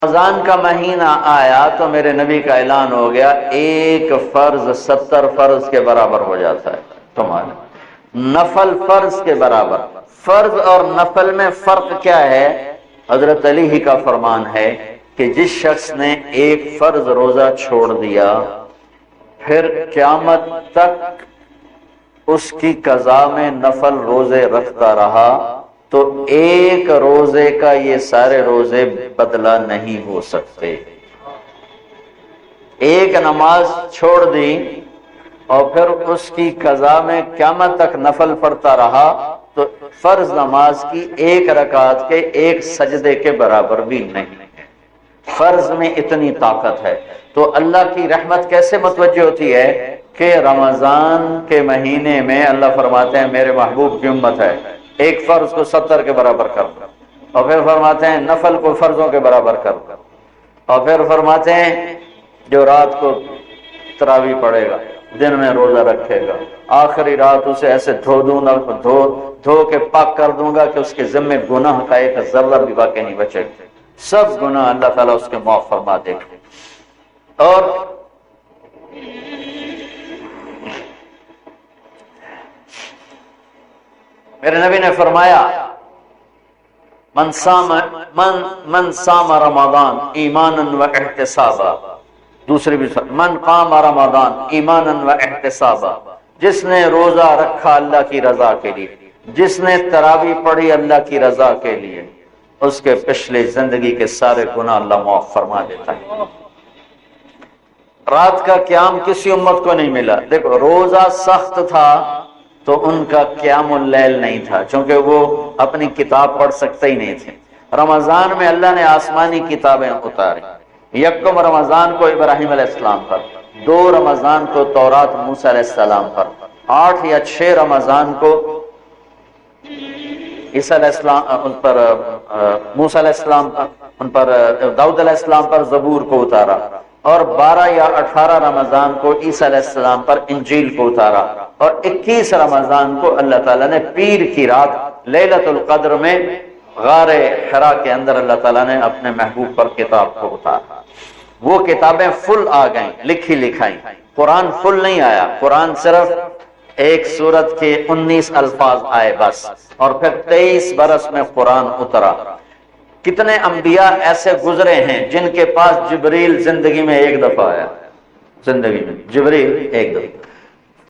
رمضان کا مہینہ آیا تو میرے نبی کا اعلان ہو گیا ایک فرض 70 فرض کے برابر ہو جاتا ہے تمہارے، نفل فرض کے برابر۔ فرض اور نفل میں فرق کیا ہے؟ حضرت علی ہی کا فرمان ہے کہ جس شخص نے ایک فرض روزہ چھوڑ دیا پھر قیامت تک اس کی قضا میں نفل روزے رکھتا رہا تو ایک روزے کا یہ سارے روزے بدلہ نہیں ہو سکتے۔ ایک نماز چھوڑ دی اور پھر اس کی قضا میں قیامت تک نفل پڑھتا رہا تو فرض نماز کی ایک رکعت کے ایک سجدے کے برابر بھی نہیں ہے۔ فرض میں اتنی طاقت ہے تو اللہ کی رحمت کیسے متوجہ ہوتی ہے کہ رمضان کے مہینے میں اللہ فرماتے ہیں میرے محبوب کی امت ہے، ایک فرض کو 70 کے برابر کر، اور پھر فرماتے ہیں نفل کو فرضوں کے برابر کر، اور پھر فرماتے ہیں جو رات کو تراویح پڑھے گا، دن میں روزہ رکھے گا، آخری رات اسے ایسے دھو کے پاک کر دوں گا کہ اس کے ذمے گناہ کا ایک ذرہ بھی باقی نہیں بچے گا، سب گناہ اللہ تعالیٰ اس کے معاف فرما دے گا۔ اور میرے نبی نے فرمایا من صام رمضان ایمانا و احتسابا، دوسری بھی من قام رمضان ایمانا و احتسابا، جس نے روزہ رکھا اللہ کی رضا کے لیے، جس نے تراویح پڑھی اللہ کی رضا کے لیے، اس کے پچھلی زندگی کے سارے گناہ اللہ معاف فرما دیتا ہے۔ رات کا قیام کسی امت کو نہیں ملا۔ دیکھو روزہ سخت تھا تو ان کا قیام اللیل نہیں تھا چونکہ وہ اپنی کتاب پڑھ سکتے ہی نہیں تھے۔ رمضان میں اللہ نے آسمانی کتابیں اتاری، یکم رمضان کو ابراہیم علیہ السلام پر، 2 رمضان کو تورات موسیٰ علیہ السلام پر، 8 یا 6 رمضان کو عیسیٰ علیہ السلام ان پر، موسیٰ علیہ السلام ان پر، داؤد علیہ السلام پر زبور کو اتارا، اور 12 یا 18 رمضان کو عیسیٰ علیہ السلام پر انجیل کو اتارا، اور 21 رمضان کو اللہ تعالیٰ نے پیر کی رات لیلۃ القدر میں غار حرا کے اندر اللہ تعالیٰ نے اپنے محبوب پر کتاب کو اتارا۔ وہ کتابیں فل آ گئیں، لکھی لکھائی۔ قرآن فل نہیں آیا، قرآن صرف ایک سورت کے 19 الفاظ آئے بس، اور پھر 23 برس میں قرآن اترا۔ کتنے انبیاء ایسے گزرے ہیں جن کے پاس جبریل زندگی میں ایک دفعہ آیا، زندگی میں جبریل ایک دفعہ۔